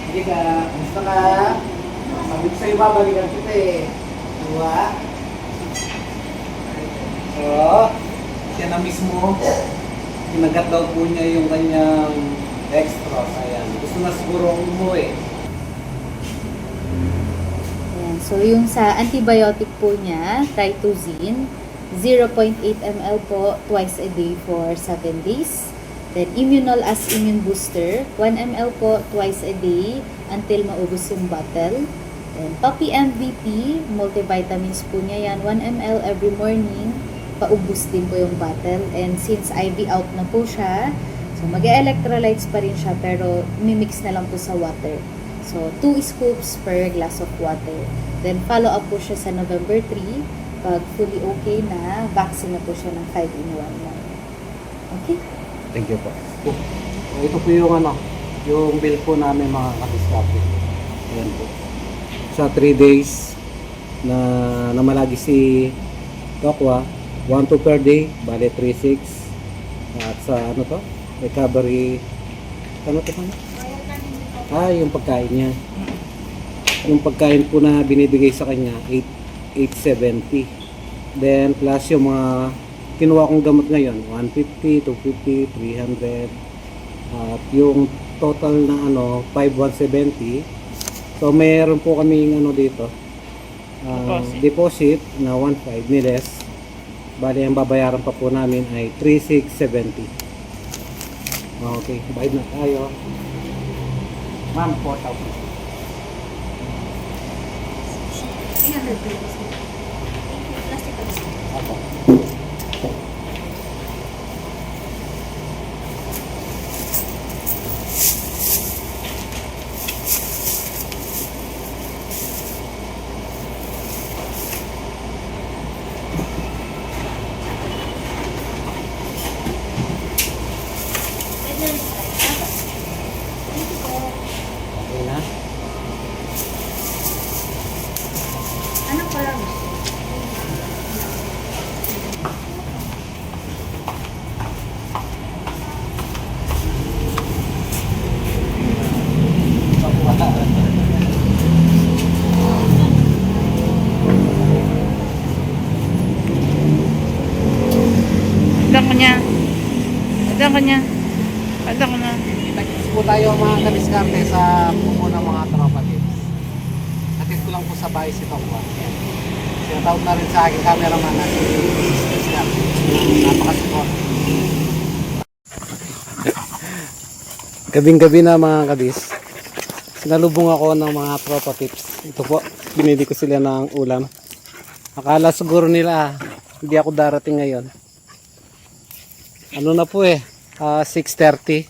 Hindi ka, gusto ka? Sabi ko sa'yo, babalikan kita eh. Diba? Oo. Siya na mismo, kinagat daw po niya yung kanyang extras. Ayan. Gusto na siguro umuwi. Ayan. So, yung sa antibiotic po niya, Trituzene, 0.8 ml po twice a day for 7 days. Then, Immunol as immune booster, 1 ml po twice a day until maubos yung bottle. Then, Puppy MVP, multivitamins po niya yan, 1 ml every morning, paubos din po yung bottle. And since IV out na po siya, so mag-electrolytes pa rin siya, pero mimix na lang po sa water. So, 2 scoops per glass of water. Then, follow up po siya sa November 3. Pag fully okay na, vaccine na po siya ng 5-in-1 na. Okay? Thank you po. Ito po yung yung bill po namin mga kadiskarte. Ayan po. Sa 3 days na namalagi si Tokwa, 1-2 per day, bale 3-6. At sa recovery, yung pagkain niya. Yung pagkain po na binibigay sa kanya, 870. Then plus yung mga kinuha kong gamot ngayon, 150, 250, 300. At yung total na 5,170. So mayroon po kaming dito, deposit na 1,500 niles. Bali ang babayaran pa po namin ay 3,670. Okay, bayad na tayo. Ma'am, 4,000. 300 pesos. Plastic pa gusto. Ako. Okay na? Ano pa lang? Ada ko niya. Ada ko niya. Ada ko na. Kita-kits po tayo mga kadiskarte sa pupo ng mga tropa tips. Hatid ko lang po sa bahay si Tokwa. Sinatawag na rin sa aking cameraman na si Diskarte. Napaka-support. Gabing-gabi na mga kadis. Sinalubong ako ng mga tropa tips. Ito po, binili ko sila ng ulam. Akala siguro nila hindi ako darating ngayon. Ano na po 6:30.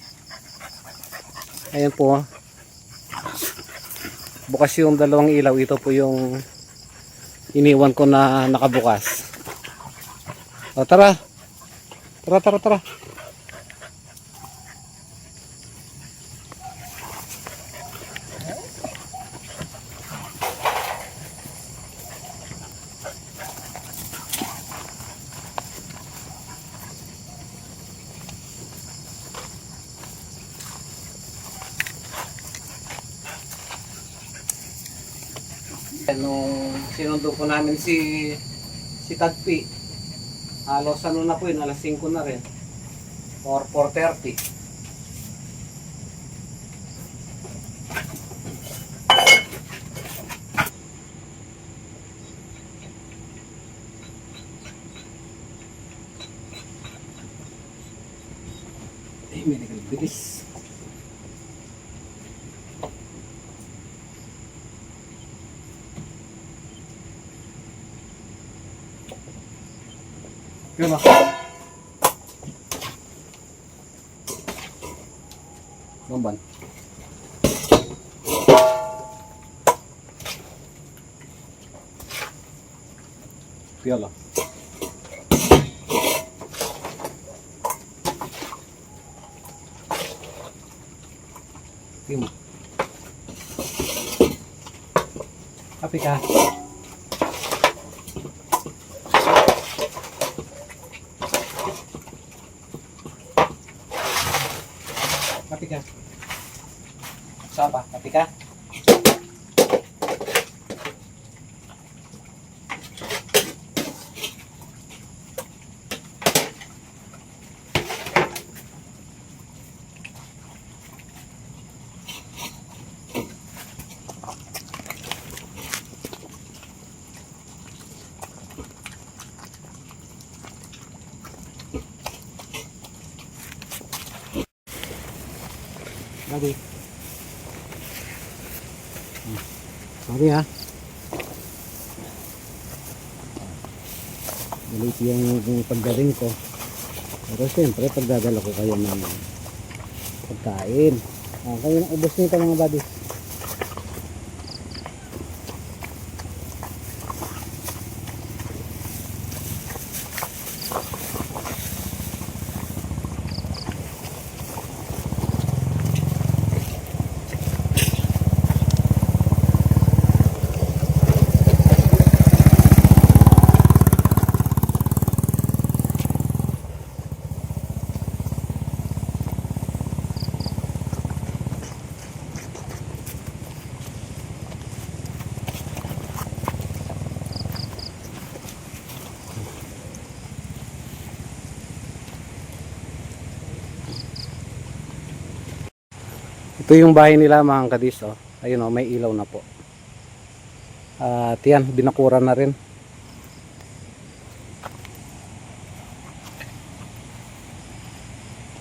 Ayan po. Bukas yung dalawang ilaw. Ito po yung iniwan ko na nakabukas. O, tara. Tara. Nung sinundo po namin si Tagpi, halos na po yun, alas 5 na rin or 4:30. May nagbilis. Kaya ba? Mamban. Kaya lang. Kaya mo. Kapi ka. Kapi ka. Sapa, kapi ka? Lagi. Sorry ha. Malit yung pagdating ko. Pero siyempre pagdadala ko kayo ng pagkain. Kayo nang ubos nito mga buddy. Ito yung bahay nila mga kadis, oh. Ayun, oh, may ilaw na po. At yan, binakuran na rin.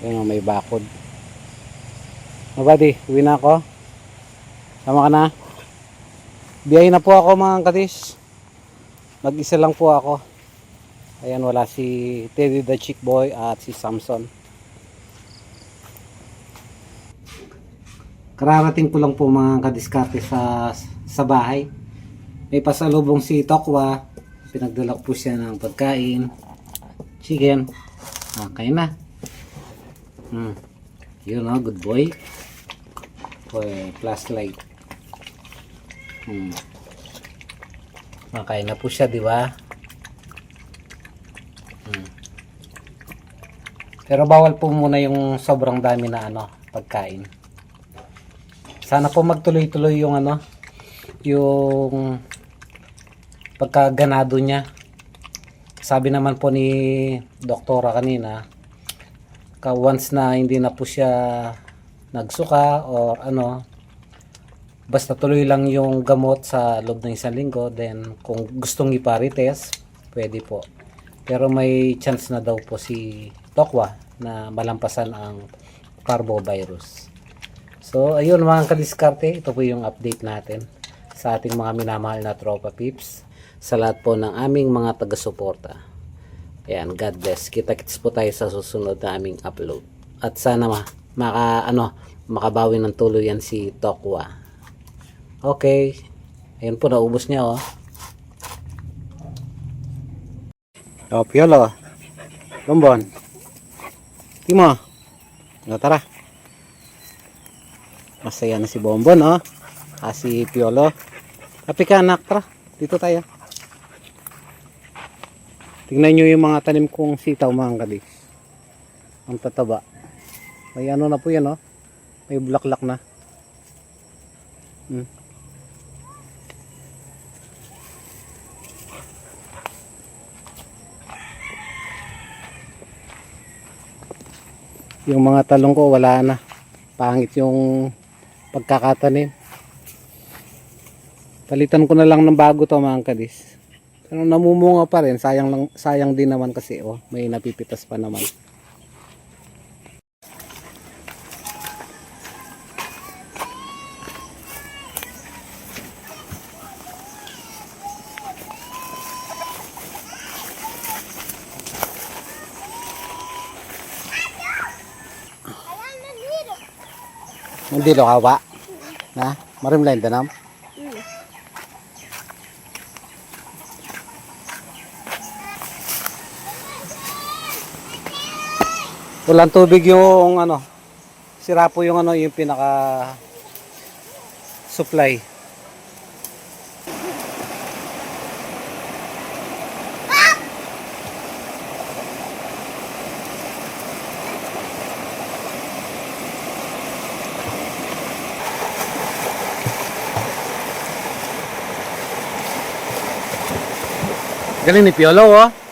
Ayun, oh, may bakod. Oh, buddy, uwi na ako. Sama ka na. Biyahe na po ako mga kadis. Mag-isa lang po ako. Ayan, wala si Teddy the Chick Boy at si Samson. Kararating ko lang po mga kadiskarte sa bahay. May pasalubong si Tokwa. Pinagdala ko po siya ng pagkain. Chicken. Kain na. Yun o, good boy. Flashlight. Kain na po siya, di ba? Pero bawal po muna yung sobrang dami na pagkain. Sana po magtuloy-tuloy yung yung pagkaganado niya. Sabi naman po ni doktora kanina, once na hindi na po siya nagsuka or basta tuloy lang yung gamot sa loob ng 1 linggo, then kung gustong iparites, pwede po. Pero may chance na daw po si Tokwa na malampasan ang parvovirus. So, ayun mga kadiskarte, ito po yung update natin sa ating mga minamahal na tropa peeps, sa lahat po ng aming mga taga-suporta. Ayan, God bless. Kita-kits po tayo sa susunod na aming upload. At sana makabawi ng tuluyan si Tokwa. Okay. Ayun po, naubos niya oh. Oh, Piolo. Bombon. Timo. Tara. Masaya na si Bonbon, oh. Si Piolo. Kapi ka, anak, tara. Dito tayo. Tingnan nyo yung mga tanim kong sitaw, mga kadis. Ang tataba. May na po yan, oh. May bulaklak na. Yung mga talong ko, wala na. Pangit yung pagkakatanim. Palitan ko na lang ng bago to mga kadis. Pero namumunga pa rin, sayang din naman kasi may napipitas pa naman. Hindi lo kawa. Na, marimlain danam. Walang tubig yung sira po yung yung pinaka supply. Galing ni Piolo, oh.